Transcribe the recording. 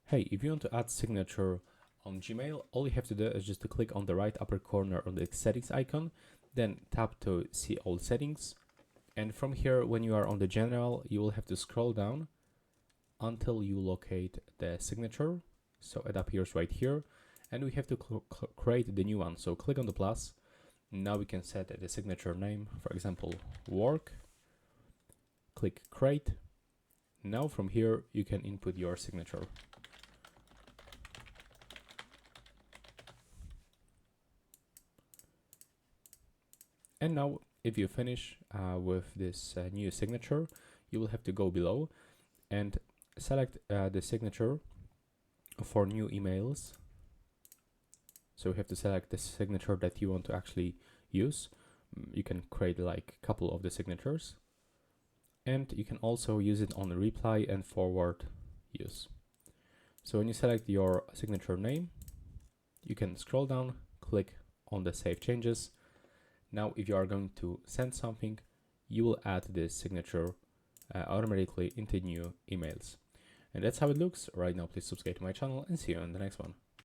Hey, if you want to add signature on Gmail, all you have to do is just to click on the right upper corner on the settings icon, then tap to see all settings. And from here, when you are on the general, you will have to scroll down until you locate the signature. So it appears right here, and we have to create the new one. So click on the plus. Now we can set the signature name, for example, work. Click create. Now from here, you can input your signature. And now if you finish with this new signature, you will have to go below and select the signature for new emails. So you have to select the signature that you want to actually use. You can create like a couple of the signatures, and you can also use it on reply and forward use. So when you select your signature name, you can scroll down, click on the save changes. Now, if you are going to send something, you will add this signature automatically into new emails. And that's how it looks. Right now, please subscribe to my channel and see you in the next one.